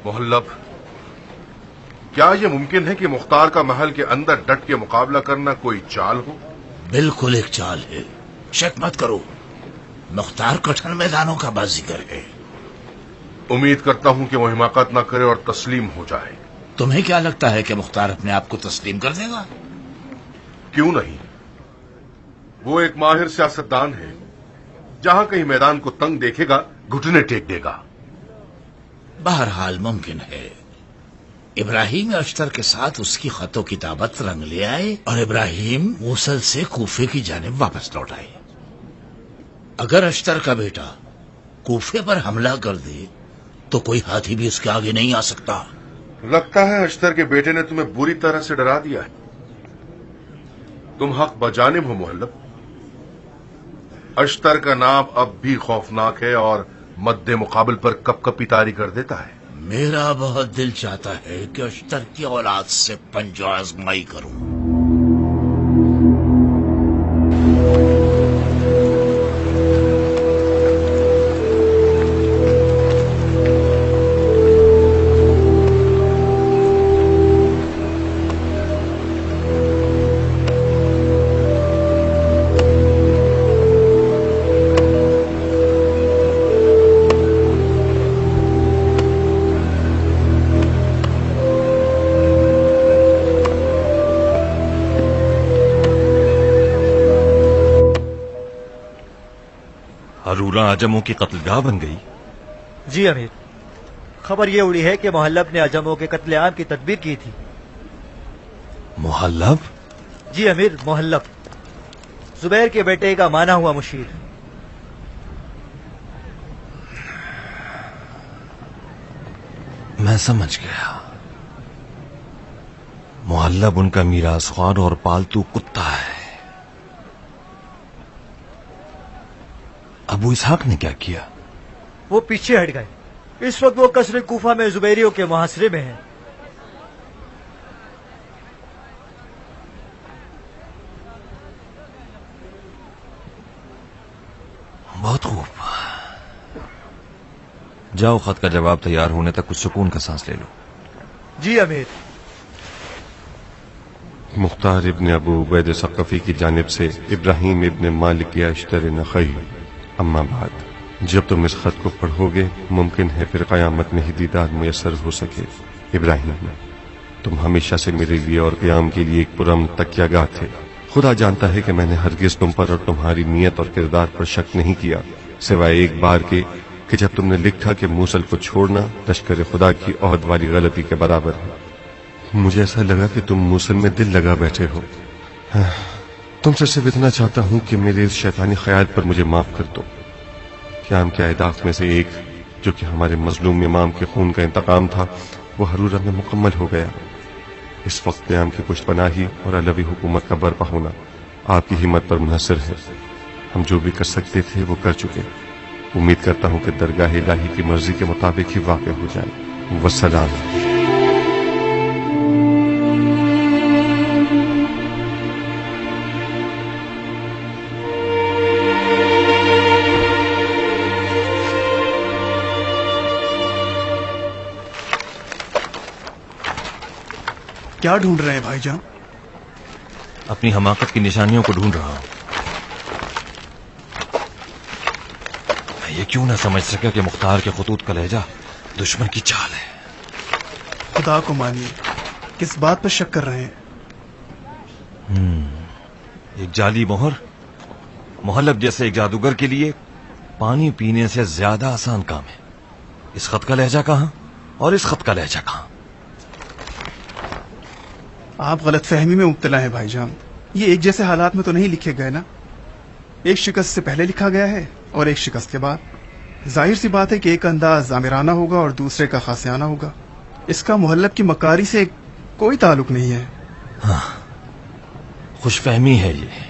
محلب، کیا یہ ممکن ہے کہ مختار کا محل کے اندر ڈٹ کے مقابلہ کرنا کوئی چال ہو؟ بالکل ایک چال ہے، شک مت کرو، مختار کٹھن میدانوں کا بازیگر ہے۔ امید کرتا ہوں کہ وہ حماقت نہ کرے اور تسلیم ہو جائے۔ تمہیں کیا لگتا ہے کہ مختار اپنے آپ کو تسلیم کر دے گا؟ کیوں نہیں، وہ ایک ماہر سیاستدان ہے، جہاں کہیں میدان کو تنگ دیکھے گا گھٹنے ٹیک دے گا۔ بہرحال ممکن ہے ابراہیم اشتر کے ساتھ اس کی خط و کتابت رنگ لے آئے اور ابراہیم موصل سے کوفے کی جانب واپس لوٹ آئے۔ اگر اشتر کا بیٹا کوفے پر حملہ کر دے تو کوئی ہاتھی بھی اس کے آگے نہیں آ سکتا۔ لگتا ہے اشتر کے بیٹے نے تمہیں بری طرح سے ڈرا دیا ہے۔ تم حق بجانب ہو محلب، اشتر کا نام اب بھی خوفناک ہے اور مد مقابل پر کپ کپی طاری کر دیتا ہے۔ میرا بہت دل چاہتا ہے کہ اشتر کی اولاد سے پنجو آزمائی کروں۔ ہرورا عجموں کی قتل گاہ بن گئی؟ جی امیر، خبر یہ اڑی ہے کہ محلب نے عجموں کے قتل عام کی تدبیر کی تھی۔ محلب؟ جی امیر، محلب زبیر کے بیٹے کا مانا ہوا مشیر۔ میں سمجھ گیا، محلب ان کا میراث خوار اور پالتو کتا ہے۔ ابو اسحاق نے کیا کیا؟ وہ پیچھے ہٹ گئے، اس وقت وہ قصر کوفہ میں زبیریوں کے محاصرے میں ہیں۔ بہت خوب، جاؤ خط کا جواب تیار ہونے تک کچھ سکون کا سانس لے لو۔ جی امیر۔ مختار ابن ابو عبید ثقفی کی جانب سے ابراہیم ابن مالک اشتر نخعی، اما بعد، جب تم اس خط کو پڑھو گے ممکن ہے پھر قیامت میں ہی دیدار میسر ہو سکے۔ ابراہیم، تم ہمیشہ سے میرے لیے اور قیام کے لیے ایک پرامن تکیہ گاہ تھے۔ خدا جانتا ہے کہ میں نے ہرگز تم پر اور تمہاری نیت اور کردار پر شک نہیں کیا، سوائے ایک بار کے کہ جب تم نے لکھا کہ موصل کو چھوڑنا لشکر خدا کی عہد والی غلطی کے برابر ہے۔ مجھے ایسا لگا کہ تم موصل میں دل لگا بیٹھے ہو۔ تم سے صرف اتنا چاہتا ہوں کہ میرے اس شیطانی خیال پر مجھے معاف کر دو۔ قیام کے اہداف میں سے ایک، جو کہ ہمارے مظلوم امام کے خون کا انتقام تھا، وہ ہرورہ میں مکمل ہو گیا۔ اس وقت قیام کی پشت پناہی اور علوی حکومت کا برپا ہونا آپ کی ہمت پر منحصر ہے۔ ہم جو بھی کر سکتے تھے وہ کر چکے۔ امید کرتا ہوں کہ درگاہ الہی کی مرضی کے مطابق ہی واقع ہو جائے۔ والسلام۔ کیا ڈھونڈ رہے ہیں بھائی جان؟ اپنی حماقت کی نشانیوں کو ڈھونڈ رہا ہوں۔ میں یہ کیوں نہ سمجھ سکا کہ مختار کے خطوط کا لہجہ دشمن کی چال ہے۔ خدا کو مانیے، کس بات پر شک کر رہے ہیں؟ ایک جعلی مہر محلب جیسے ایک جادوگر کے لیے پانی پینے سے زیادہ آسان کام ہے۔ اس خط کا لہجہ کہاں اور اس خط کا لہجہ کہاں؟ آپ غلط فہمی میں مبتلا ہیں بھائی جان، یہ ایک جیسے حالات میں تو نہیں لکھے گئے نا۔ ایک شکست سے پہلے لکھا گیا ہے اور ایک شکست کے بعد۔ ظاہر سی بات ہے کہ ایک انداز آمرانہ ہوگا اور دوسرے کا خاصیانہ ہوگا۔ اس کا محلب کی مکاری سے کوئی تعلق نہیں ہے۔ ہاں، خوش فہمی ہے یہ۔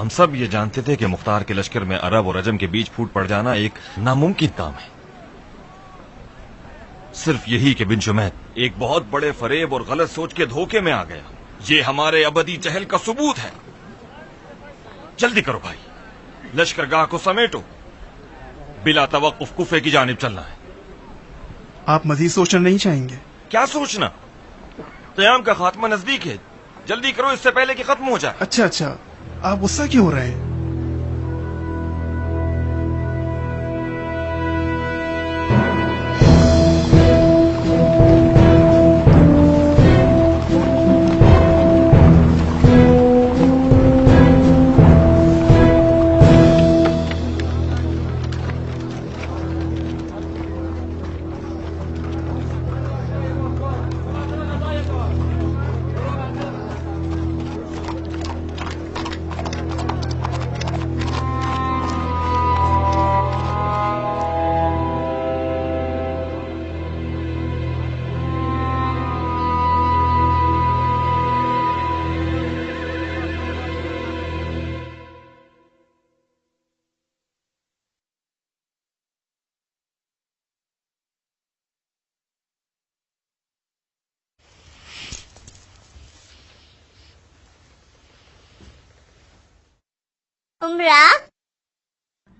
ہم سب یہ جانتے تھے کہ مختار کے لشکر میں عرب اور عجم کے بیچ پھوٹ پڑ جانا ایک ناممکن کام ہے۔ صرف یہی کہ بن شمید ایک بہت بڑے فریب اور غلط سوچ کے دھوکے میں آ گیا، یہ ہمارے ابدی جہل کا ثبوت ہے۔ جلدی کرو بھائی، لشکر گاہ کو سمیٹو، بلا توقف کوفے کی جانب چلنا ہے۔ आप मजीद सोचना नहीं चाहेंगे? क्या सोचना? क़याम का खात्मा नजदीक है, जल्दी करो इससे पहले कि खत्म हो जाए। अच्छा, आप गुस्सा क्यों हो रहे हैं?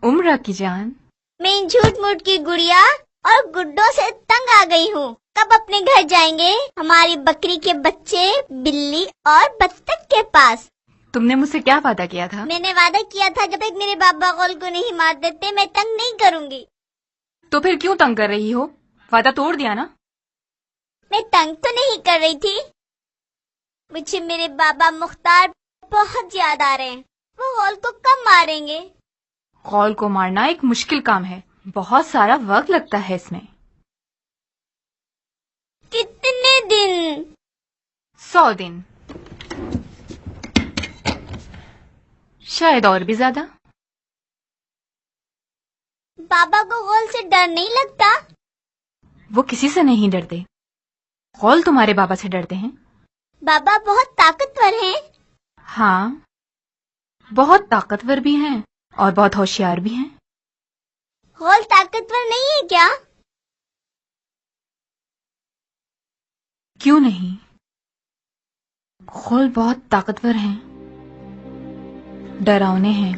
उम्रा की जान, मैं इन झूठ मूठ की गुड़िया और गुड्डों से तंग आ गई हूँ। कब अपने घर जाएंगे? हमारी बकरी के बच्चे बिल्ली और बत्तख के पास। तुमने मुझसे क्या वादा किया था? मैंने वादा किया था जब तक मेरे बाबा कौल को नहीं मार देते मैं तंग नहीं करूँगी। तो फिर क्यों तंग कर रही हो? वादा तोड़ दिया ना? मैं तंग तो नहीं कर रही थी। मुझे मेरे बाबा मुख्तार बहुत याद आ रहे हैं। वो कौल को कब मारेंगे? कौल को मारना एक मुश्किल काम है, बहुत सारा वक्त लगता है इसमें। कितने दिन? 100 दिन, शायद और भी ज्यादा। बाबा को कौल से डर नहीं लगता? वो किसी से नहीं डरते। कौल तुम्हारे बाबा से डरते हैं। बाबा बहुत ताकतवर हैं। हाँ, बहुत ताकतवर भी हैं और बहुत होशियार भी हैं। कौल ताकतवर नहीं है क्या? क्यों नहीं? कौल बहुत ताकतवर हैं, डरावने हैं,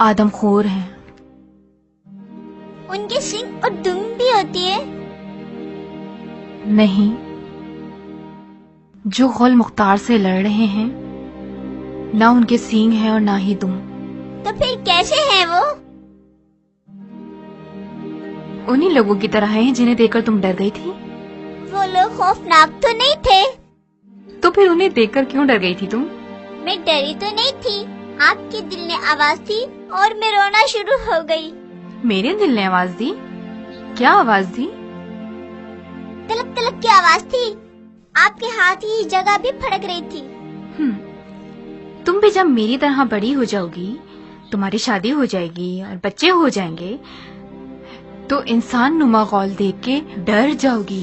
आदमखोर हैं। उनके सींग और दुम भी होती है। नहीं, जो कौल मुख्तार से लड़ रहे हैं ना उनके सींग हैं और ना ही दुम। तो फिर कैसे हैं वो? उन्हीं लोगों की तरह हैं जिन्हें देखकर तुम डर गई थी। वो लोग खौफनाक तो नहीं थे। तो फिर उन्हें देखकर क्यों डर गई थी तुम? मैं डरी तो नहीं थी। आपके दिल ने आवाज दी और मैं रोना शुरू हो गई। मेरे दिल ने आवाज दी? क्या आवाज दी? तलक तलक की आवाज थी। आपके हाथ की जगह भी फड़क रही थी। तुम भी जब मेरी तरह बड़ी हो जाओगी, तुम्हारी शादी हो जाएगी और बच्चे हो जाएंगे, तो इंसान नुमा कौल देख के डर जाओगी,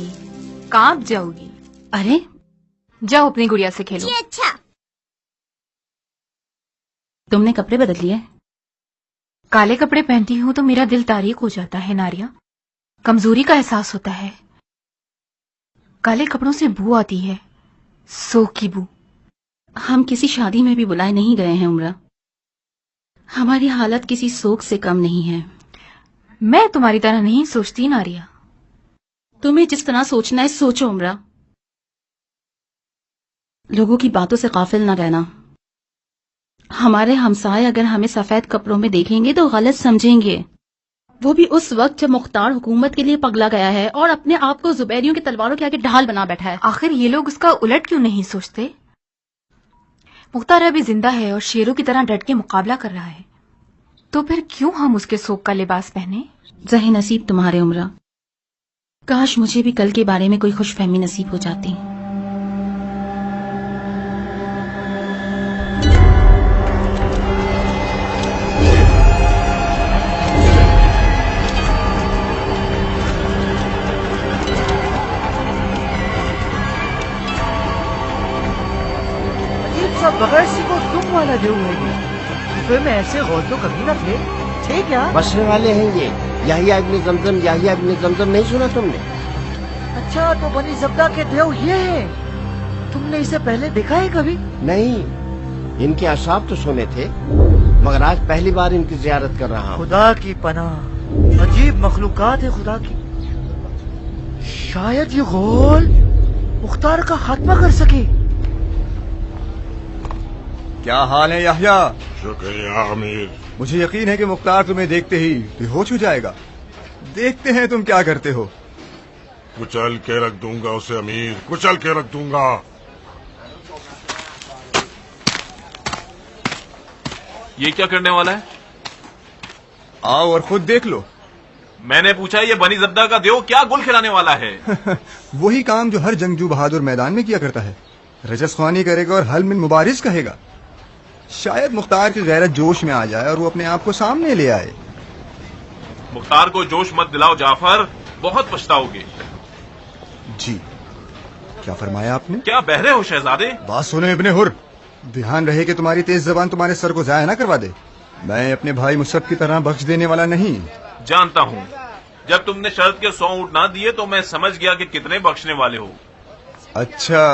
कांप जाओगी। अरे जाओ अपनी गुड़िया से खेलो। जी अच्छा। तुमने कपड़े बदल लिए? काले कपड़े पहनती हूँ तो मेरा दिल तारीक हो जाता है नारिया, कमजोरी का एहसास होता है। काले कपड़ों से बू आती है, सोख की बू। हम किसी शादी में भी बुलाए नहीं गए हैं उम्रा। हमारी हालत किसी सोख से कम नहीं है। मैं तुम्हारी तरह नहीं सोचती नारिया। तुम्हें जिस तरह सोचना है सोचो उम्रा। लोगों की बातों से गाफिल न रहना। हमारे हमसाए अगर हमें सफेद कपड़ों में देखेंगे तो गलत समझेंगे। वो भी उस वक्त जब मुख्तार हुकूमत के लिए पगला गया है और अपने आप को जुबैरियों की तलवारों के आगे ढाल बना बैठा है। आखिर ये लोग उसका उलट क्यों नहीं सोचते? मुख्तार अभी जिंदा है और शेरों की तरह डट के मुकाबला कर रहा है, तो फिर क्यों हम उसके सोख का लिबास पहने? ज़ही नसीब तुम्हारे उम्रा। काश मुझे भी कल के बारे में कोई खुशफहमी नसीब हो जाती। बगैर सी को तुम वाला जो है फिर में ऐसे गौर तो कभी न थे क्या? बसने वाले हैं ये याहिया इब्न जमजम। याहिया इब्न जमजम नहीं सुना तुमने? अच्छा, तो बनी जब्दा के देव ये है। तुमने इसे पहले देखा है कभी? नहीं, इनके अशाब तो सुने थे, मगर आज पहली बार इनकी जियारत कर रहा हूँ। खुदा की पनाह, अजीब मखलूकात है खुदा की। شاید یہ غول مختار کا خاتمہ کر سکے. کیا حال ہے یحییٰ؟ شکریہ امیر. مجھے یقین ہے کہ مختار تمہیں دیکھتے ہی بے ہوش ہو جائے گا. دیکھتے ہیں تم کیا کرتے ہو. کچل کے رکھ دوں گا اسے امیر، کچل کے رکھ دوں گا. یہ کیا کرنے والا ہے؟ آؤ اور خود دیکھ لو. میں نے پوچھا یہ بنی زبدہ کا دیو کیا گل کھلانے والا ہے؟ وہی کام جو ہر جنگجو بہادر میدان میں کیا کرتا ہے. رجس خوانی کرے گا اور حل من مبارز کہے گا. شاید مختار کی غیرت جوش میں آ جائے اور وہ اپنے آپ کو سامنے لے آئے. مختار کو جوش مت دلاؤ جعفر، بہت پچھتاؤ گے. جی کیا فرمایا آپ نے؟ کیا بہرے ہو شہزادے؟ بات سنو ابن حر، دھیان رہے کہ تمہاری تیز زبان تمہارے سر کو ضائع نہ کروا دے. میں اپنے بھائی مصعب کی طرح بخش دینے والا نہیں. جانتا ہوں، جب تم نے شرط کے 100 اونٹ نہ دیے تو میں سمجھ گیا کہ کتنے بخشنے والے ہو. اچھا،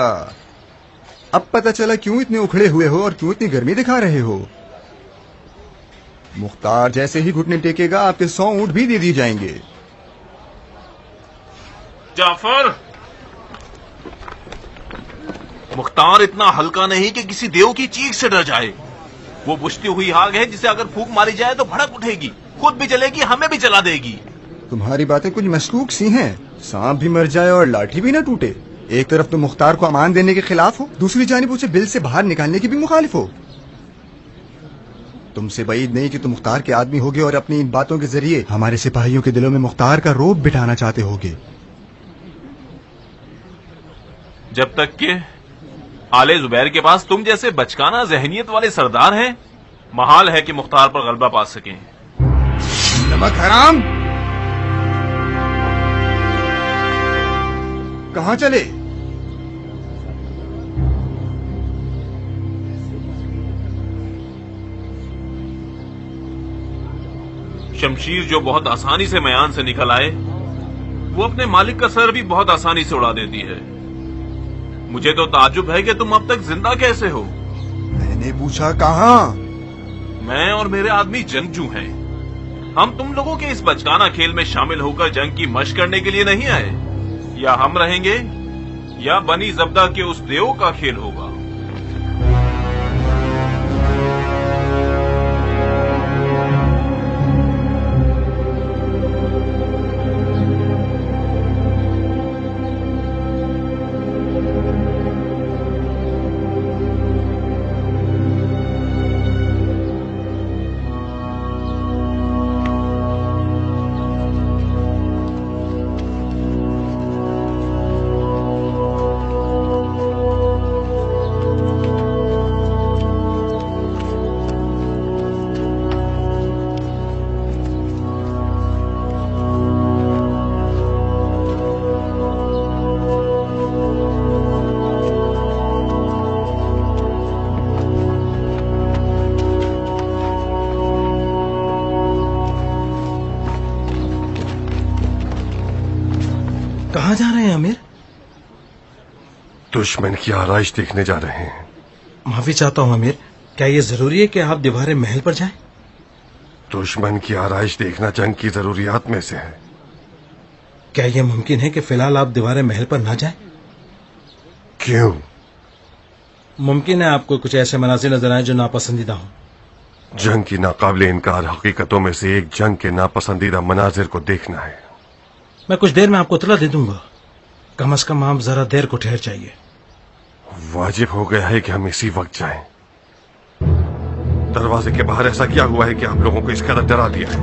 اب پتہ چلا کیوں اتنے اکھڑے ہوئے ہو اور کیوں اتنی گرمی دکھا رہے ہو. مختار جیسے ہی گھٹنے ٹیکے گا آپ کے 100 اونٹ بھی دے دی جائیں گے. جعفر، مختار اتنا ہلکا نہیں کہ کسی دیو کی چیخ سے ڈر جائے. وہ بجھتی ہوئی آگ ہے جسے اگر پھونک ماری جائے تو بھڑک اٹھے گی، خود بھی جلے گی، ہمیں بھی جلا دے گی. تمہاری باتیں کچھ مشکوک سی ہیں. سانپ بھی مر جائے اور لاٹھی بھی نہ ٹوٹے. ایک طرف تو مختار کو امان دینے کے خلاف ہو، دوسری جانب اسے بل سے باہر نکالنے کی بھی مخالف ہو. تم سے بعید نہیں کہ تم مختار کے آدمی ہوگے اور اپنی ان باتوں کے ذریعے ہمارے سپاہیوں کے دلوں میں مختار کا رعب بٹھانا چاہتے ہوگے. جب تک کہ آل زبیر کے پاس تم جیسے بچکانہ ذہنیت والے سردار ہیں، محال ہے کہ مختار پر غلبہ پا سکیں. نمک حرام، کہاں چلے؟ شمشیر جو بہت آسانی سے میان سے نکل آئے، وہ اپنے مالک کا سر بھی بہت آسانی سے اڑا دیتی ہے. مجھے تو تعجب ہے کہ تم اب تک زندہ کیسے ہو. میں نے پوچھا کہاں؟ میں اور میرے آدمی جنگجو ہیں. ہم تم لوگوں کے اس بچکانہ کھیل میں شامل ہو کر جنگ کی مشق کرنے کے لیے نہیں آئے. یا ہم رہیں گے یا بنی زبدہ کے اس دیو کا کھیل ہوگا. کہاں جا رہے ہیں امیر؟ دشمن کی آرائش دیکھنے جا رہے ہیں. معافی چاہتا ہوں امیر، کیا یہ ضروری ہے کہ آپ دیوار محل پر جائیں؟ دشمن کی آرائش دیکھنا جنگ کی ضروریات میں سے ہے. کیا یہ ممکن ہے کہ فی الحال آپ دیوار محل پر نہ جائیں؟ کیوں؟ ممکن ہے آپ کو کچھ ایسے مناظر نظر آئیں جو ناپسندیدہ ہوں. جنگ کی ناقابل انکار حقیقتوں میں سے ایک جنگ کے ناپسندیدہ مناظر کو دیکھنا ہے. میں کچھ دیر میں آپ کو اطلاع دے دوں گا. کم از کم آپ ذرا دیر کو ٹھہر جائیے. واجب ہو گیا ہے کہ ہم اسی وقت جائیں. دروازے کے باہر ایسا کیا ہوا ہے کہ آپ لوگوں کو اس قدر ڈرا دیا ہے؟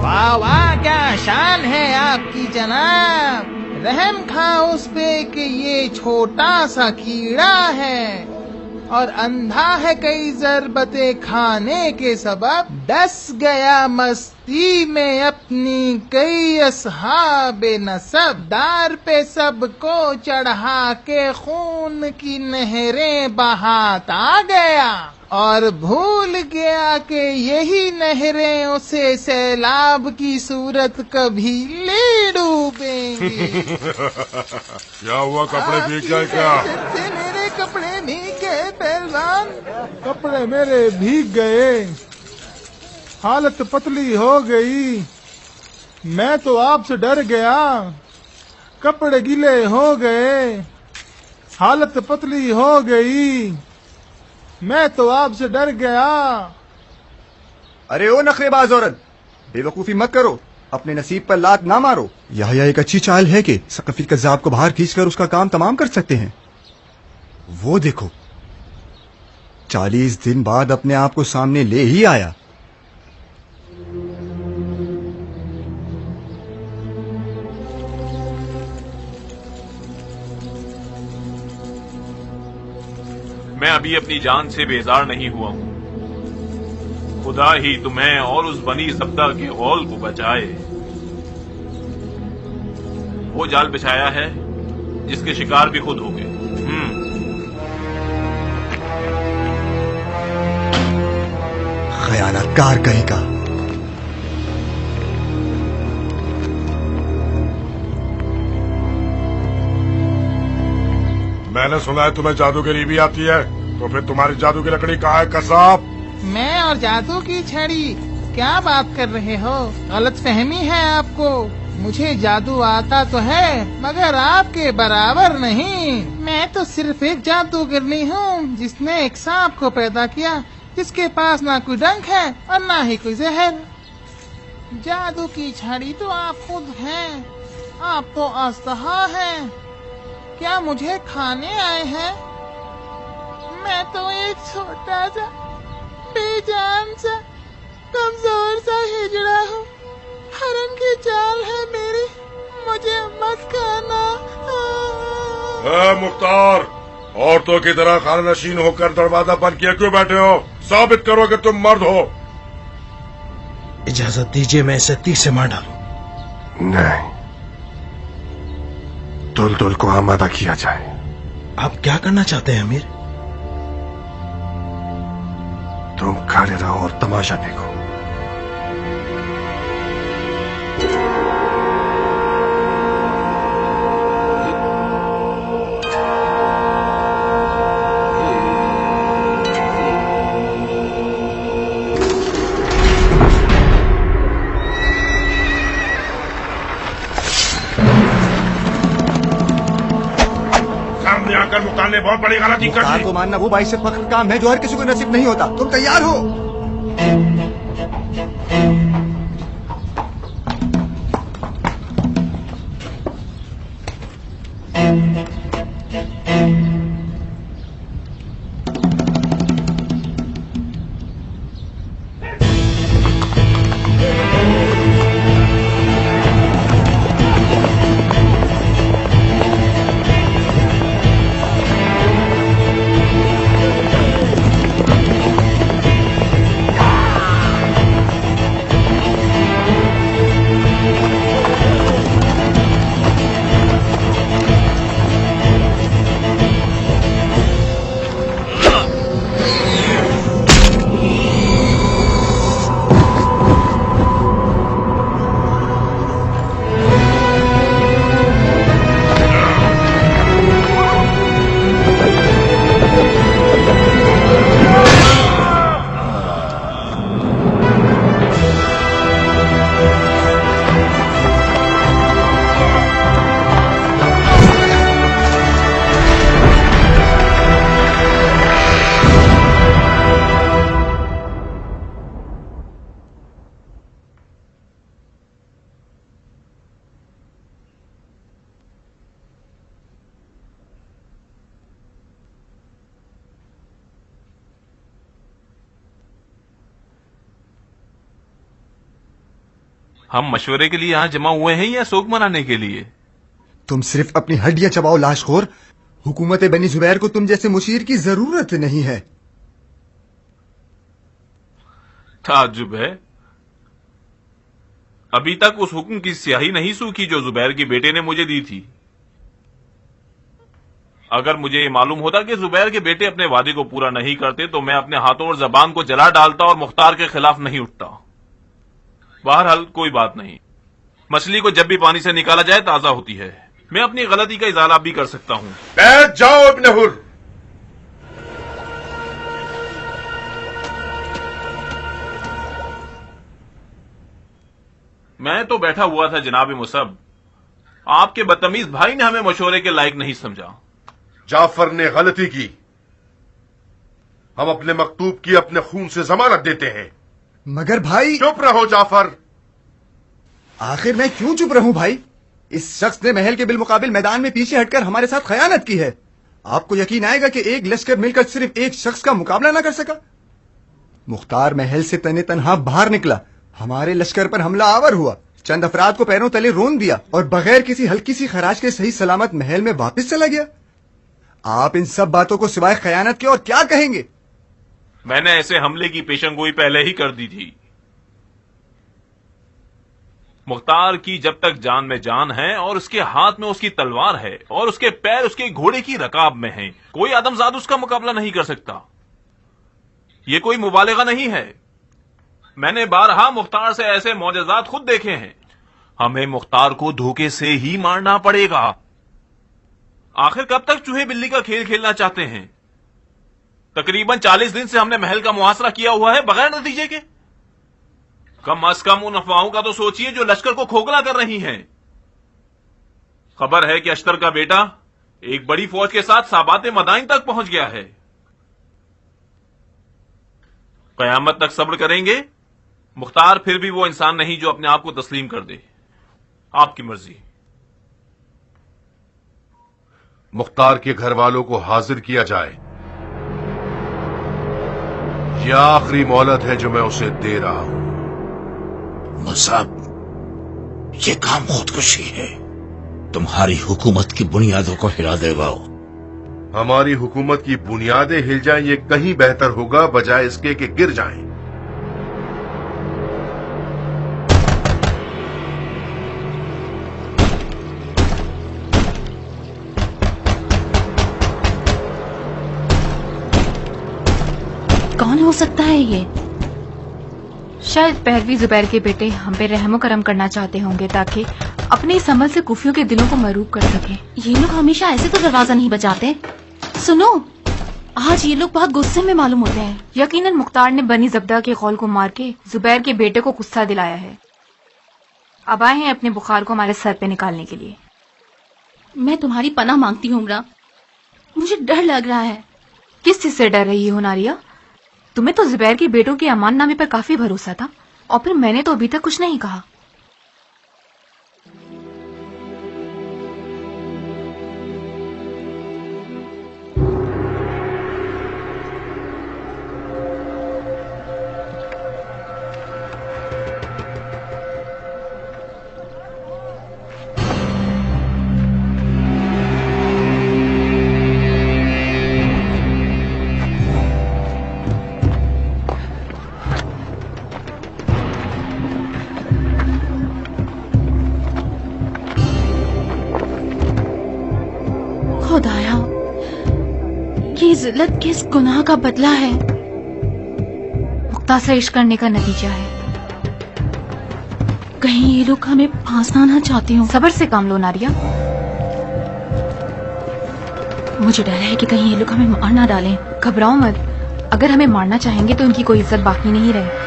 واہ واہ، کیا شان ہے آپ کی جناب. رحم کھا اس پہ کہ یہ چھوٹا سا کیڑا ہے اور اندھا ہے کئی ضربتیں کھانے کے سبب. ڈس گیا مستی میں اپنی کئی اصحاب نسب. دار پہ سب کو چڑھا کے خون کی نہریں بہاتا گیا اور بھول گیا کہ یہی نہریں اسے سیلاب کی صورت کبھی لے ڈوبیں گی. کیا ہوا، کپڑے بھیگ گئے کیا؟ میرے کپڑے بھیگ گئے پہلوان، کپڑے میرے بھیگ گئے. हालत पतली हो गई। मैं तो आपसे डर गया, कपड़े गीले हो गए, हालत पतली हो गई, मैं तो आपसे डर गया। अरे ओ नखरेबाज औरत, बेवकूफी मत करो, अपने नसीब पर लात ना मारो। यह एक अच्छी चाल है कि सकफी कज़्ज़ाब को बाहर खींचकर उसका काम तमाम कर सकते हैं। वो देखो, 40 दिन बाद अपने आप को सामने ले ही आया। मैं अभी अपनी जान से बेजार नहीं हुआ हूं। खुदा ही तुम्हें और उस बनी ज़ब्दा के गौल को बचाए। वो जाल बिछाया है जिसके शिकार भी खुद हो गए। खयानतकार कहीं का। मैंने सुना है तुम्हें जादूगरी भी आती है, तो फिर तुम्हारी जादू की लकड़ी कहाँ है कसाब? मैं और जादू की छड़ी, क्या बात कर रहे हो? गलत फहमी है आपको। मुझे जादू आता तो है, मगर आपके बराबर नहीं। मैं तो सिर्फ एक जादूगरनी हूँ जिसने एक सांप को पैदा किया, जिसके पास ना कोई डंक है और ना ही कोई जहर। जादू की छड़ी तो आप खुद हैं। आप तो अस्तहा हैं। क्या मुझे खाने आए हैं? मैं तो एक छोटा सा, बेजान सा, कमजोर सा हिजड़ा हूँ। हरम की चाल है मेरी, मुझे मत खाना। मुख्तार, औरतों की तरह खाना नशीन होकर दरवाजा बंद किए क्यों बैठे हो? साबित करो कि तुम मर्द हो। इजाजत दीजिए, मैं इसे 30 से मार डालूं। नहीं, दुलदुल को आमादा किया जाए। आप क्या करना चाहते हैं अमीर? तुम खड़े रहो और तमाशा देखो। सामने आकर मुकाने बहुत बड़ी गलती कर दी। को मानना वो बाइस फख्र काम है जो हर किसी को नसीब नहीं होता। तुम तैयार हो? हम मशवरे के लिए यहाँ जमा हुए हैं या शोक मनाने के लिए? तुम सिर्फ अपनी हड्डियां चबाओ लाशखोर। हुकूमत बनी जुबैर को तुम जैसे मुशीर की जरूरत नहीं है। ताज्जुब है, अभी तक उस हुक्म की स्याही नहीं सूखी जो जुबैर की बेटे ने मुझे दी थी। अगर मुझे ये मालूम होता कि जुबैर के बेटे अपने वादे को पूरा नहीं करते तो मैं अपने हाथों और जबान को जला डालता और मुख्तार के खिलाफ नहीं उठता। बहरहाल कोई बात नहीं, मछली को जब भी पानी से निकाला जाए ताजा होती है। मैं अपनी गलती का इजाला भी कर सकता हूं। बैठ जाओ इब्न हुर। میں تو بیٹھا ہوا تھا جناب مصعب، آپ کے بدتمیز بھائی نے ہمیں مشورے کے لائق نہیں سمجھا۔ جعفر نے غلطی کی، ہم اپنے مکتوب کی اپنے خون سے ضمانت دیتے ہیں۔ مگر بھائی چپ رہو جعفر۔ آخر میں کیوں چپ رہوں بھائی؟ اس شخص نے محل کے بالمقابل میدان میں پیچھے ہٹ کر ہمارے ساتھ خیانت کی ہے۔ آپ کو یقین آئے گا کہ ایک لشکر مل کر صرف ایک شخص کا مقابلہ نہ کر سکا؟ مختار محل سے تنے تنہا باہر نکلا، ہمارے لشکر پر حملہ آور ہوا، چند افراد کو پیروں تلے رون دیا اور بغیر کسی ہلکی سی خراج کے صحیح سلامت محل میں واپس چلا گیا۔ آپ ان سب باتوں کو سوائے خیانت کے اور کیا کہیں گے؟ میں نے ایسے حملے کی پیشن گوئی پہلے ہی کر دی تھی۔ مختار کی جب تک جان میں جان ہے اور اس کے ہاتھ میں اس کی تلوار ہے اور اس کے پیر اس کے گھوڑے کی رکاب میں ہیں، کوئی آدمزاد اس کا مقابلہ نہیں کر سکتا۔ یہ کوئی مبالغہ نہیں ہے، میں نے بارہا مختار سے ایسے معجزات خود دیکھے ہیں۔ ہمیں مختار کو دھوکے سے ہی مارنا پڑے گا۔ آخر کب تک چوہے بلی کا کھیل کھیلنا چاہتے ہیں؟ تقریباً 40 دن سے ہم نے محل کا محاصرہ کیا ہوا ہے بغیر نتیجے کے۔ کم از کم ان افواہوں کا تو سوچئے جو لشکر کو کھوکھلا کر رہی ہیں۔ خبر ہے کہ اشتر کا بیٹا ایک بڑی فوج کے ساتھ سابات مدائن تک پہنچ گیا ہے۔ قیامت تک صبر کریں گے؟ مختار پھر بھی وہ انسان نہیں جو اپنے آپ کو تسلیم کر دے۔ آپ کی مرضی۔ مختار کے گھر والوں کو حاضر کیا جائے، یہ آخری مہلت ہے جو میں اسے دے رہا ہوں۔ مصعب، یہ کام خودکشی ہے، تمہاری حکومت کی بنیادوں کو ہلا دے گا۔ ہماری حکومت کی بنیادیں ہل جائیں یہ کہیں بہتر ہوگا بجائے اس کے کہ گر جائیں۔ کون ہو سکتا ہے یہ؟ شاید پہلوی زبیر کے بیٹے ہم پہ رحم و کرم کرنا چاہتے ہوں گے تاکہ اپنے اس عمل سے کوفیوں کے دلوں کو مروب کر سکیں۔ یہ لوگ ہمیشہ ایسے تو دروازہ نہیں بچاتے۔ سنو، آج یہ لوگ بہت غصے میں معلوم ہوتے ہیں۔ یقیناً مختار نے بنی زبدہ کے قول کو مار کے زبیر کے بیٹے کو غصہ دلایا ہے۔ اب آئے ہیں اپنے بخار کو ہمارے سر پہ نکالنے کے لیے۔ میں تمہاری پناہ مانگتی ہوں عمرہ، مجھے ڈر لگ رہا ہے۔ کس چیز سے ڈر رہی ہو ناریا؟ تمہیں تو زبیر کے بیٹوں کے امان نامے پر کافی بھروسہ تھا، اور پھر میں نے تو ابھی تک کچھ نہیں کہا۔ خدایا، یہ ذلت کس گناہ کا بدلہ ہے؟ مختار سے عشق کرنے کا نتیجہ ہے۔ کہیں یہ لوگ ہمیں پھانسنا نہ چاہتے ہوں۔ صبر سے کام لو ناریا۔ مجھے ڈر ہے کہ کہیں یہ لوگ ہمیں مار نہ ڈالیں۔ گھبراؤ مت، اگر ہمیں مارنا چاہیں گے تو ان کی کوئی عزت باقی نہیں رہے۔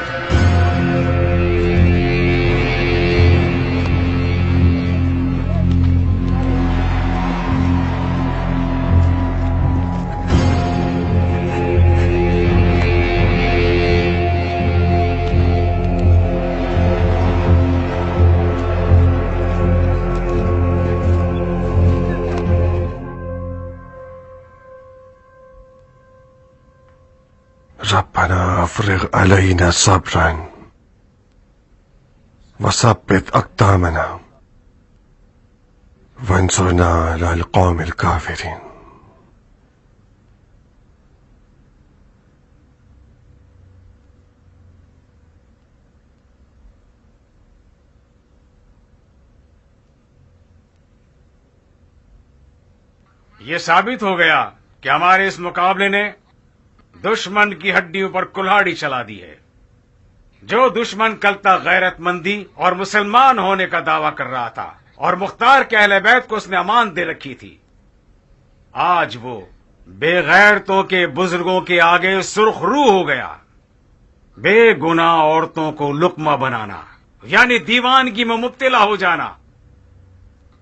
ربنا افرغ علينا صبرا وثبت اقدامنا وانصرنا على القوم الكافرين۔ یہ ثابت ہو گیا کہ ہمارے اس مقابلے نے دشمن کی ہڈیوں پر کلہاڑی چلا دی ہے۔ جو دشمن کل تک غیرت مندی اور مسلمان ہونے کا دعویٰ کر رہا تھا اور مختار کے اہل بیت کو اس نے امان دے رکھی تھی، آج وہ بے غیرتوں کے بزرگوں کے آگے سرخ رو ہو گیا۔ بے گناہ عورتوں کو لقمہ بنانا यानी दीवानगी में मुब्तला हो जाना।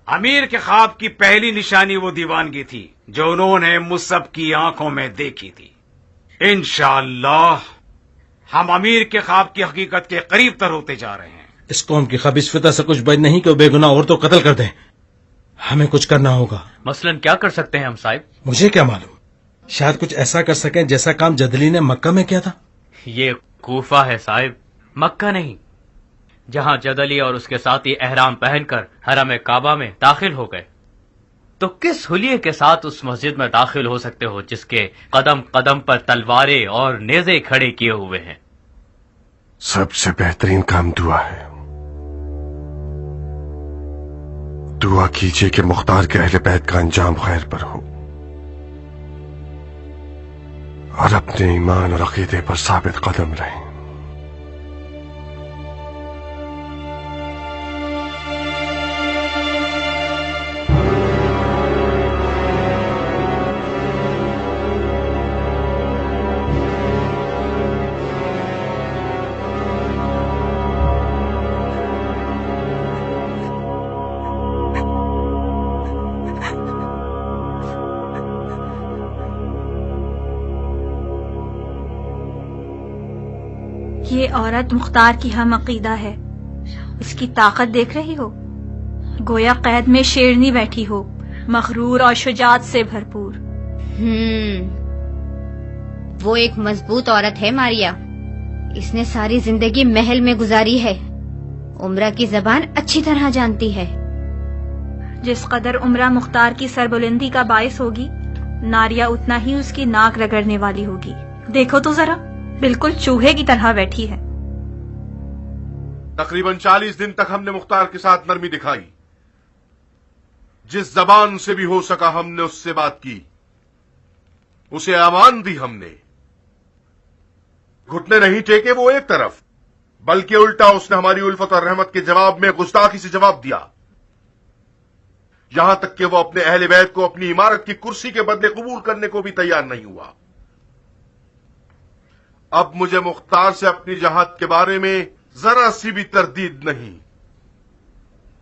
अमीर के ख्वाब की पहली निशानी वो दीवानगी थी जो उन्होंने मुसब की आंखों में देखी थी। इंशाअल्लाह हम अमीर के ख्वाब की हकीकत के करीब तर होते जा रहे हैं। इस कौम की खबीस फिता से कुछ बच नहीं कि वो बेगुनाह औरतों को कत्ल कर दें। हमें कुछ करना होगा। मसलन क्या कर सकते हैं हम साहिब? मुझे क्या मालूम, शायद कुछ ऐसा कर सकें जैसा काम जदली ने मक्का में किया था। ये कूफा है साहिब, मक्का नहीं, जहां जदली और उसके साथी एहराम पहनकर हरम काबा में दाखिल हो गए। तो किस हुलिये के साथ उस मस्जिद में दाखिल हो सकते हो जिसके कदम कदम पर तलवारें और नेज़े खड़े किए हुए हैं? सबसे बेहतरीन काम दुआ है। दुआ कीजिए कि मुख्तार के अहले बैत का अंजाम खैर पर हो और अपने ईमान और अकीदे पर साबित कदम रहें। ये औरत मुख्तार की हम अकीदा है। इसकी ताकत देख रही हो, गोया कैद में शेरनी बैठी हो, मगरूर और शुजात से भरपूर। वो एक मजबूत औरत है मारिया। इसने सारी जिंदगी महल में गुजारी है। उम्रा की जबान अच्छी तरह जानती है। जिस कदर उम्रा मुख्तार की सरबुलंदी का बायस होगी, नारिया उतना ही उसकी नाक रगड़ने वाली होगी। देखो तो जरा, बिल्कुल चूहे की तरह बैठी है। तकरीबन 40 दिन तक हमने मुख्तार के साथ नरमी दिखाई। जिस जबान से भी हो सका हमने उससे बात की, उसे अमान दी हमने। घुटने नहीं टेके वो एक तरफ, बल्कि उल्टा उसने हमारी उल्फत और रहमत के जवाब में गुस्ताखी से जवाब दिया। यहां तक कि वो अपने अहले बैत को अपनी इमारत की कुर्सी के बदले कबूल करने को भी तैयार नहीं हुआ। अब मुझे मुख्तार से अपनी जहाद के बारे में जरा सी भी तरदीद नहीं।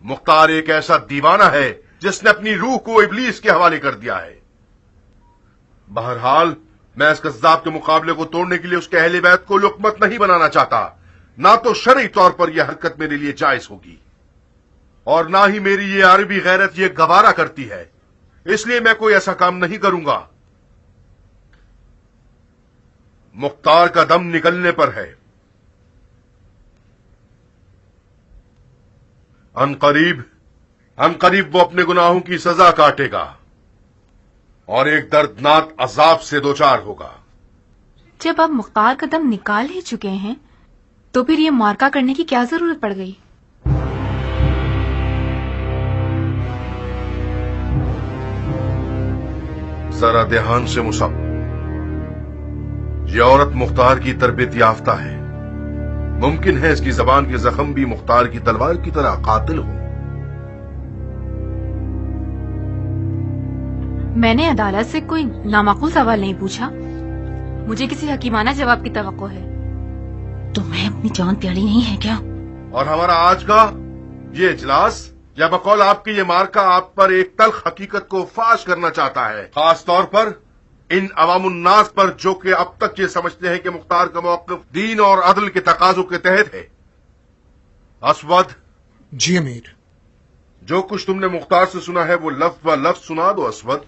मुख्तार एक ऐसा दीवाना है जिसने अपनी रूह को इब्लीस के हवाले कर दिया है। बहरहाल मैं इस कज़्ज़ाब के मुकाबले को तोड़ने के लिए उसके अहले बैत को लुकमत नहीं बनाना चाहता। ना तो शरई तौर पर यह हरकत मेरे लिए जायज होगी और ना ही मेरी ये अरबी गैरत ये गवारा करती है। इसलिए मैं कोई ऐसा काम नहीं करूंगा। मुख्तार का दम निकलने पर है। अनकरीब वो अपने गुनाहों की सजा काटेगा और एक दर्दनाक अजाब से दोचार होगा। जब अब मुख्तार का दम निकाल ही चुके हैं, तो फिर ये मार्का करने की क्या जरूरत पड़ गई? जरा ध्यान से मुसब, ये औरत मुख्तार की तरबियत याफ्ता है। मुमकिन है इसकी जबान के जख्म भी मुख्तार की तलवार की तरह कातिल हो। मैंने अदालत से कोई नामाकूल सवाल नहीं पूछा। मुझे किसी हकीमाना जवाब की तवक्को है। तुम्हें अपनी जान प्यारी नहीं है क्या? और हमारा आज का ये इजलास या बकौल आपकी ये मार्का आप पर एक तल्ख हकीकत को फाश करना चाहता है, खास तौर पर इन अवामुन्नास पर जो कि अब तक ये समझते हैं कि मुख्तार का मौक़िफ़ दीन और अदल के तकाजों के तहत है। असवद। जी अमीर। जो कुछ तुमने मुख्तार से सुना है वो लफ्ज व लफ्ज सुना दो असवद,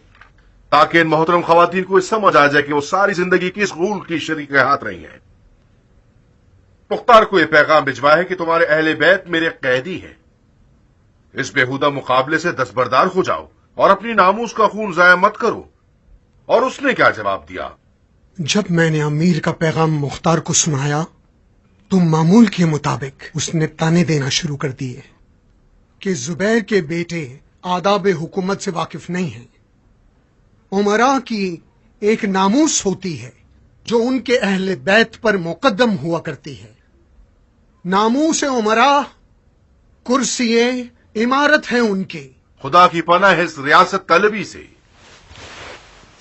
ताकि इन मोहतरम खवातीन को समझ आ जाए कि वो सारी जिंदगी किस गूल की शरीक हाथ रही हैं। मुख्तार को यह पैगाम भिजवाया है कि तुम्हारे अहले बैत मेरे कैदी हैं। इस बेहुदा मुकाबले से दस्तबरदार हो जाओ और अपनी नामूस का खून जाया मत करो। और उसने क्या जवाब दिया? जब मैंने अमीर का पैगाम मुख्तार को सुनाया तो मामूल के मुताबिक उसने ताने देना शुरू कर दिए कि जुबैर के बेटे आदाब हुकूमत से वाकिफ नहीं हैं। उमरा की एक नामूस होती है जो उनके अहले बैत पर मुकद्दम हुआ करती है। नामूस उमरा कुर्सिए इमारत है उनकी। खुदा की पनाह है इस रियासत तलबी से।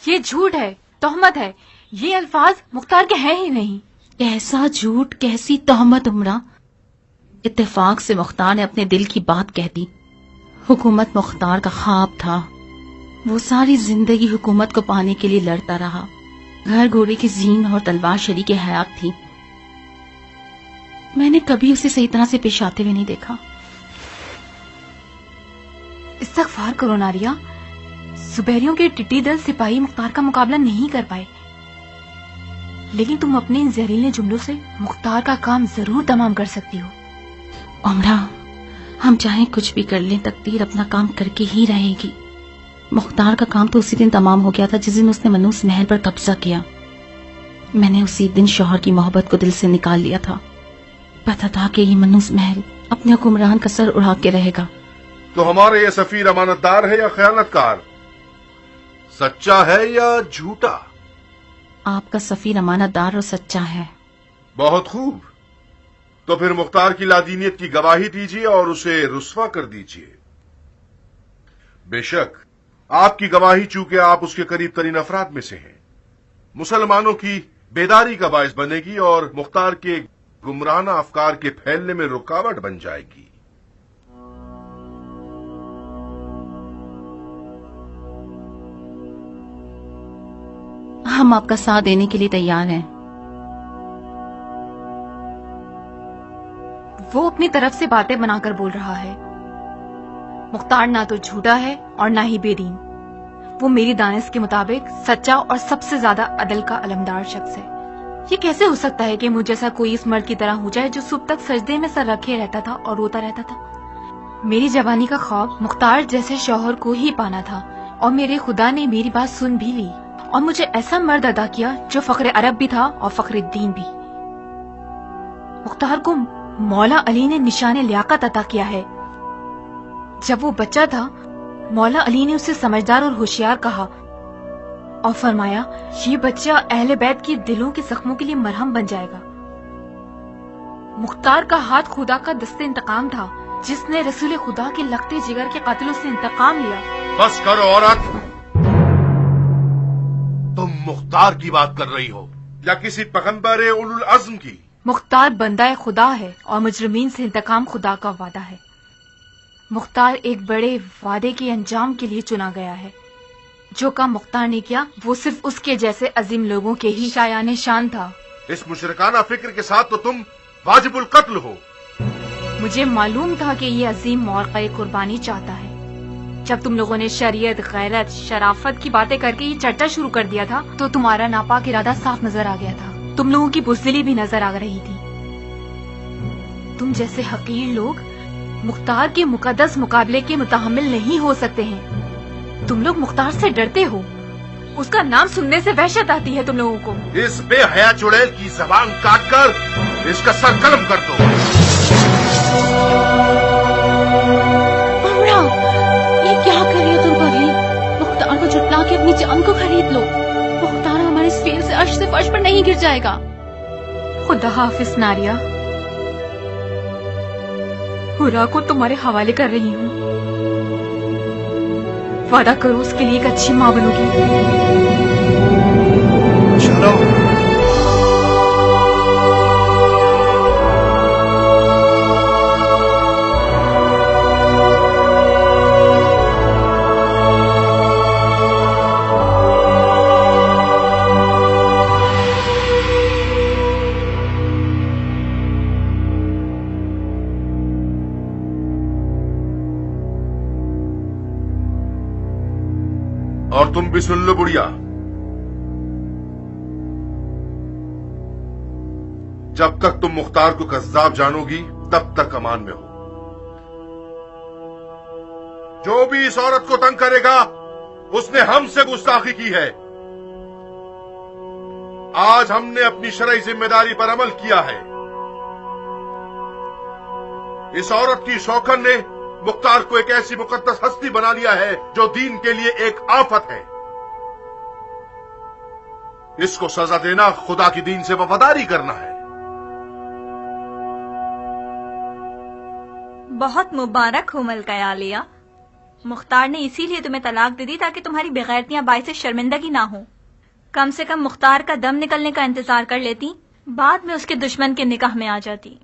ये झूठ है, तोहमत है। ये अल्फाज मुख्तार के हैं ही नहीं। कैसा झूठ, कैसी तोहमत उमरा? اتفاق سے مختار نے اپنے دل کی بات کہہ دی. حکومت مختار کا خواب تھا. وہ ساری زندگی حکومت کو پانے کے لیے لڑتا رہا. گھر گھوڑے کی زین اور تلوار شریک حیات تھی. میں نے کبھی اسے صحیح طرح سے پیش آتے ہوئے نہیں دیکھا. استغفار کرو ناریہ. زبیریوں کے ٹٹی دل سپاہی مختار کا مقابلہ نہیں کر پائے، لیکن تم اپنے ان زہریلے جملوں سے مختار کا کام ضرور تمام کر سکتی ہو. عمرہ، ہم چاہیں کچھ بھی کر لیں، تقدیر اپنا کام کر کے ہی رہے گی. مختار کا کام تو اسی دن تمام ہو گیا تھا جس دن اس نے منوس محل پر قبضہ کیا. میں نے اسی دن شوہر کی محبت کو دل سے نکال لیا تھا. پتا تھا کہ یہ منوس محل اپنے حکمران کا سر اڑا کے رہے گا. تو ہمارے یہ سفیر امانت دار ہے یا خیانت کار؟ سچا ہے یا جھوٹا؟ آپ کا سفیر امانت دار اور سچا ہے. بہت خوب. تو پھر مختار کی لادینیت کی گواہی دیجیے اور اسے رسوا کر دیجیے. بے شک آپ کی گواہی، چونکہ آپ اس کے قریب ترین افراد میں سے ہیں، مسلمانوں کی بیداری کا باعث بنے گی اور مختار کے گمراہانہ افکار کے پھیلنے میں رکاوٹ بن جائے گی. ہم آپ کا ساتھ دینے کے لیے تیار ہیں. وہ اپنی طرف سے باتیں بنا کر بول رہا ہے. مختار نہ تو جھوٹا ہے اور نہ ہی بے دین. وہ میری دانش کے مطابق سچا اور سب سے زیادہ عدل کا علمدار شخص ہے. یہ کیسے ہو سکتا ہے کہ مجھ جیسا کوئی اس مرد کی طرح ہو جائے جو صبح تک سجدے میں سر رکھے رہتا تھا اور روتا رہتا تھا. میری جوانی کا خواب مختار جیسے شوہر کو ہی پانا تھا، اور میرے خدا نے میری بات سن بھی لی اور مجھے ایسا مرد عطا کیا جو فخر عرب بھی تھا اور فخر الدین بھی. مختار کو مولا علی نے نشان لیاقت عطا کیا ہے. جب وہ بچہ تھا مولا علی نے اسے سمجھدار اور ہوشیار کہا اور فرمایا یہ بچہ اہل بیت کی دلوں کے زخموں کے لیے مرہم بن جائے گا. مختار کا ہاتھ خدا کا دست انتقام تھا جس نے رسول خدا کے لگتے جگر کے قاتلوں سے انتقام لیا. بس کرو عورت، تم مختار کی بات کر رہی ہو یا کسی پیغمبر اولو العزم کی؟ مختار بندہ خدا ہے اور مجرمین سے انتقام خدا کا وعدہ ہے. مختار ایک بڑے وعدے کے انجام کے لیے چنا گیا ہے. جو کام مختار نے کیا وہ صرف اس کے جیسے عظیم لوگوں کے ہی شایان شان تھا. اس مشرکانہ فکر کے ساتھ تو تم واجب القتل ہو. مجھے معلوم تھا کہ یہ عظیم موقع قربانی چاہتا ہے. جب تم لوگوں نے شریعت، غیرت، شرافت کی باتیں کر کے یہ چرچا شروع کر دیا تھا تو تمہارا ناپاک ارادہ صاف نظر آ گیا تھا. تم لوگوں کی بزدلی بھی نظر آ رہی تھی. تم جیسے حقیر لوگ مختار کے مقدس مقابلے کے متحمل نہیں ہو سکتے ہیں. تم لوگ مختار سے ڈرتے ہو. اس کا نام سننے سے وحشت آتی ہے تم لوگوں کو. اس بے حیا چڑیل کی زبان کاٹ کر اس کا سر قلم کر دو. عمرہ، یہ کیا کر رہی ہو تم پگلی؟ مختار کو جھٹلا کے اپنی جان کو خرید لو. مختار ہمارے اس فیل سے عرش سے فرش پر نہیں گر جائے گا. خدا حافظ ناریہ. ہورا کو تمہارے حوالے کر رہی ہوں. وعدہ کرو اس کے لیے ایک اچھی ماں بنو گی. چلو. اور تم بھی سن لو بڑھیا، جب تک تم مختار کو کذاب جانو گی تب تک امان میں ہو. جو بھی اس عورت کو تنگ کرے گا اس نے ہم سے گستاخی کی ہے. آج ہم نے اپنی شرعی ذمہ داری پر عمل کیا ہے. اس عورت کی شوکن نے مختار کو ایک ایسی مقدس ہستی بنا لیا ہے جو دین کے لیے ایک آفت ہے. اس کو سزا دینا خدا کی دین سے وفاداری کرنا ہے. بہت مبارک ہو ملکہ عالیہ. مختار نے اسی لیے تمہیں طلاق دے دی تاکہ تمہاری بغیرتیاں باعث شرمندگی نہ ہو. کم سے کم مختار کا دم نکلنے کا انتظار کر لیتی، بعد میں اس کے دشمن کے نکاح میں آ جاتی.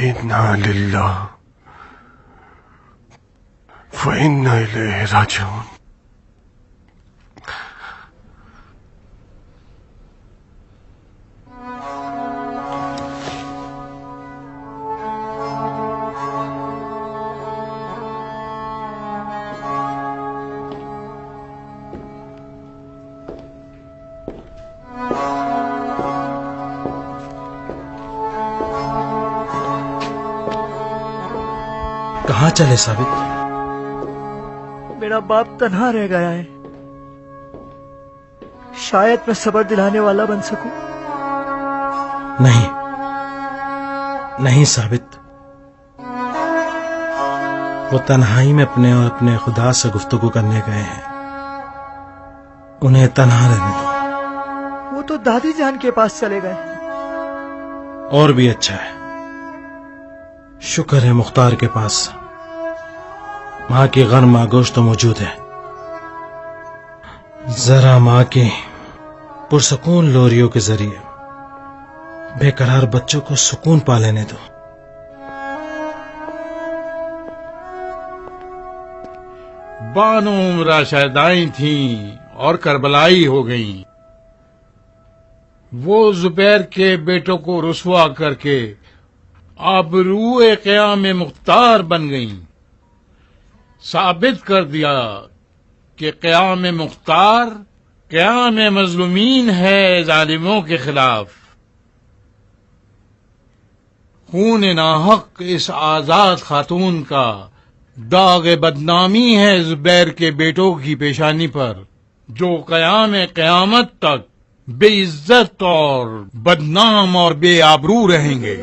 इन्ना लिल्लाह व इन्ना इलैहि राजिऊन। कहाँ चले साबित? मेरा बाप तन्हा रह गया है, शायद मैं सब्र दिलाने वाला बन सकूं। नहीं नहीं साबित, वो तन्हाई में अपने और अपने खुदा से गुफ्तगू करने गए हैं, उन्हें तन्हा रहने दो। वो तो दादी जान के पास चले गए। और भी अच्छा है, शुक्र है मुख्तार के पास माँ की गर्म आगोश तो मौजूद है। जरा माँ की पुरसकून लोरियों के जरिए बेकरार बच्चों को सुकून पा लेने दो। बानो उमरा शहदाई थी और करबलाई हो गईं। वो जुबैर के बेटों को रुसवा करके आबरूए क़याम मुख्तार बन गईं। साबित कर दिया कि क़याम मुख्तार क़याम मज़लूमीन है जालिमों के खिलाफ। खून नाहक इस आजाद खातून का दाग बदनामी है जुबैर के बेटों की पेशानी पर, जो क़याम क़यामत तक बेइज्जत और बदनाम और बेआबरू रहेंगे।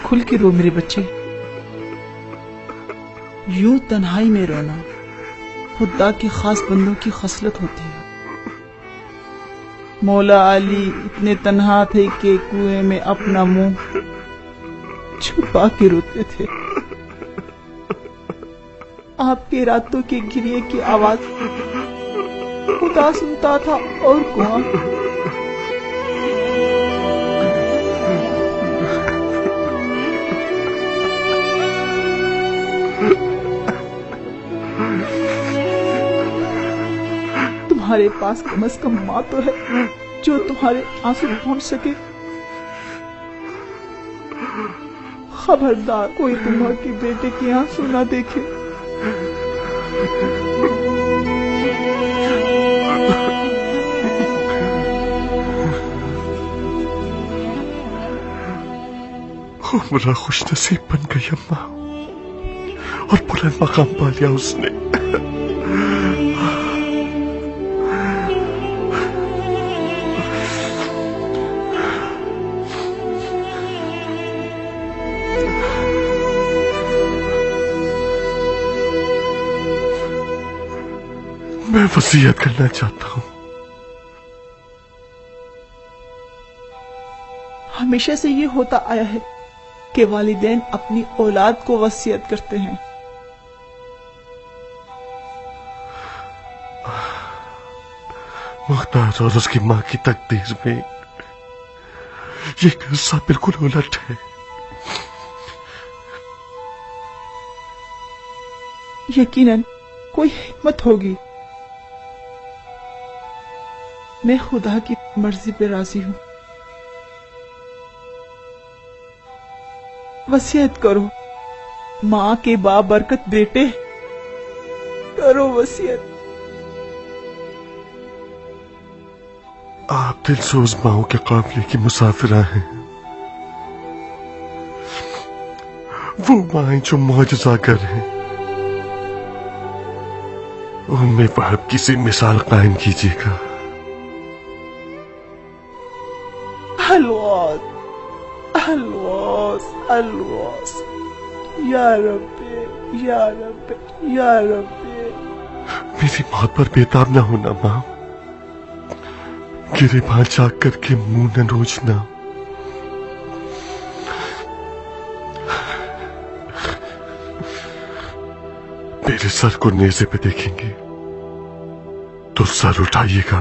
खुल के रो मेरे बच्चे, यूं तन्हाई में रोना खुदा के खास बंदों की खसलत होती है। मौला अली इतने तन्हा थे कि कुएं में अपना मुंह छुपा के रोते थे। आपके रातों के गिरिए की आवाज खुदा सुनता था और कुआं। तुम्हारे पास कम से कम माँ तो है जो तुम्हारे आंसू पहुंच सके। खबरदार कोई तुम्हारे बेटे के आंसू ना देखे। बड़ा खुश नसीब बन गई अम्मा, और बुलंद मकाम पा लिया उसने। मैं वसीयत करना चाहता हूं। हमेशा से ये होता आया है कि वालिदैन अपनी औलाद को वसीयत करते हैं। मुख्तार और उसकी माँ की तकदीर में ये किस्सा बिल्कुल उलट है। यकीनन कोई हिकमत होगी। मैं खुदा की मर्जी पे राजी हूँ। वसीयत करो। माँ के बाबरकत बेटे, करो वसीयत। आप दिलसोज माओ के काफिले की मुसाफिरा हैं, वो माएं जो मौजज़ागर हैं, उनमें वहब की सी मिसाल कायम कीजिएगा। अलवास, अलवास, अलवास, या रब्बे, या रब्बे, या रब्बे। मेरी मौत पर बेताब न होना मां, गिरेबान जाग करके मुंह न नोचना। मेरे सर को नेज़े पे देखेंगे तो सर उठाइएगा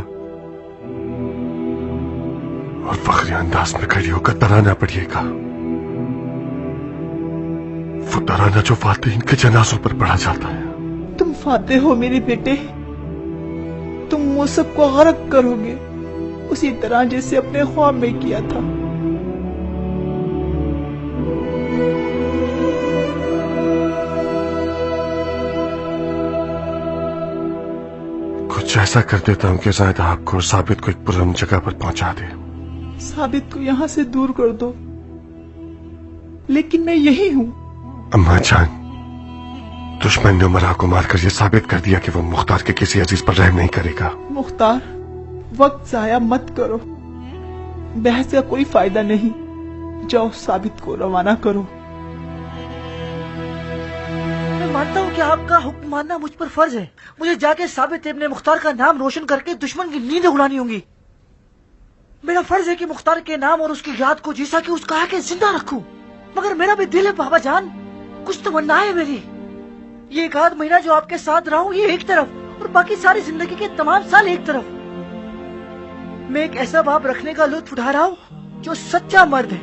और फखरी अंदाज में खड़ी होकर तराना पड़िएगा, वो तराना जो फातिहीन के जनाजों पर पढ़ा जाता है। तुम फातेह हो मेरे बेटे, तुम वो सबको गरक करोगे उसी तरह जैसे अपने ख्वाब में किया था। कुछ ऐसा कर देता हूं कि ज़ायदा आपको और साबित को एक पुरअमन जगह पर पहुंचा दे। साबित को यहाँ से दूर कर दो, लेकिन मैं यही हूँ। अम्मा जान, दुश्मन ने उमरा को मारकर यह साबित कर दिया कि वो मुख्तार के किसी अजीज पर रहम नहीं करेगा। मुख्तार, वक्त जाया मत करो, बहस का कोई फायदा नहीं। जाओ साबित को रवाना करो। मैं मानता हूँ कि आपका हुक्म मानना मुझ पर फर्ज है। मुझे जाके साबित इब्ने मुख्तार का नाम रोशन करके दुश्मन की नींदें उड़ानी होंगी। मेरा फर्ज है कि मुख्तार के नाम और उसकी याद को जैसा कि उसका आके जिंदा रखूं। मगर मेरा भी दिल है बाबा जान, कुछ तमन्ना है मेरी। ये एक आध महीना जो आपके साथ रहा हूँ ये एक तरफ, और बाकी सारी जिंदगी के तमाम साल एक तरफ। मैं एक ऐसा बाप रखने का लुत्फ उठा रहा हूँ जो सच्चा मर्द है,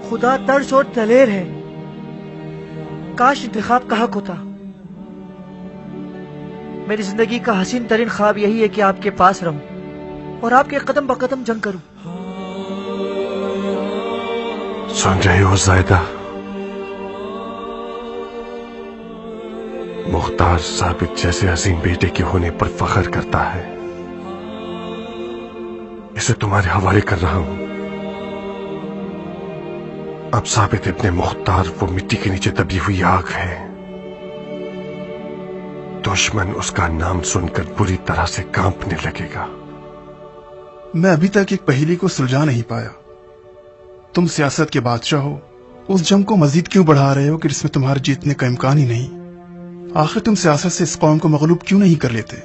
खुदा तर्स और दलेर है। काश इंतखाब का हक होता। मेरी जिंदगी का हसीन तरीन ख्वाब यही है कि आपके पास रहूं और आपके कदम ब कदम जंग करूं। सुन रहे हो ज़ायदा, मुख्तार साबित जैसे अजीम बेटे के होने पर फख्र करता है। इसे तुम्हारे हवाले कर रहा हूं। अब साबित इब्ने मुख्तार वो मिट्टी के नीचे दबी हुई आग है। दुश्मन उसका नाम सुनकर बुरी तरह से कांपने लगेगा। मैं अभी तक एक पहेली को सुलझा नहीं पाया। तुम सियासत के बादशाह हो, उस जंग को मजीद क्यों बढ़ा रहे हो कि इसमें तुम्हारे जीतने का इम्कान ही नहीं। आखिर तुम सियासत से इस कौम को मगलूब क्यों नहीं कर लेते?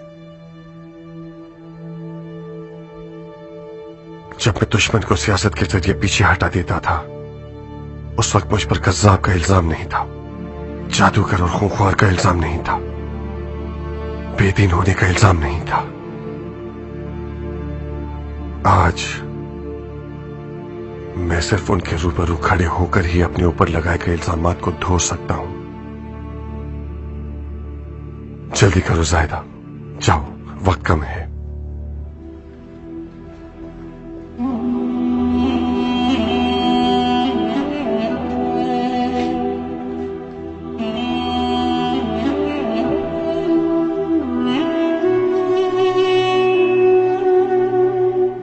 जब मैं दुश्मन को सियासत के जरिए पीछे हटा देता था, उस वक्त मुझ पर कज़्ज़ाब का इल्जाम नहीं था, जादूगर और खूंखार का इल्जाम नहीं था, बेदीन होने का इल्जाम नहीं था। आज मैं सिर्फ उनके रूबरू खड़े होकर ही अपने ऊपर लगाए गए इल्जामात को धो सकता हूं। जल्दी करो ज़ायदा, जाओ, वक्त कम है।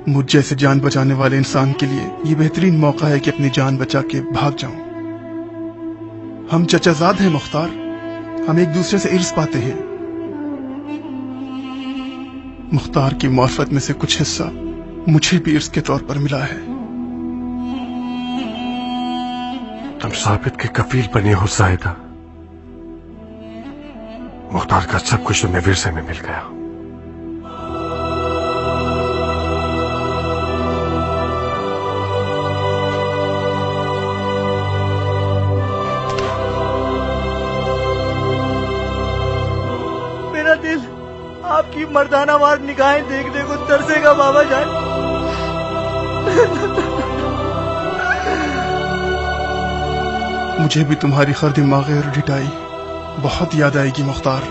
मुझ जैसे जान बचाने वाले इंसान के लिए ये बेहतरीन मौका है कि अपनी जान बचा के भाग जाऊं। हम चचाजाद हैं मुख्तार, हम एक दूसरे से इर्स पाते हैं। मुख्तार की मार्फत में से कुछ हिस्सा मुझे भी इर्स के तौर पर मिला है। तुम साबित के कफील बने हो ज़ायदा। मुख्तार का सब कुछ तुम्हें विरसे में मिल गया। मेरा दिल आपकी मर्दानावार निगाहें देखने को तरसेगा बाबा जान। मुझे भी तुम्हारी खर्द माग़िर डिटाई बहुत याद आएगी मुख्तार।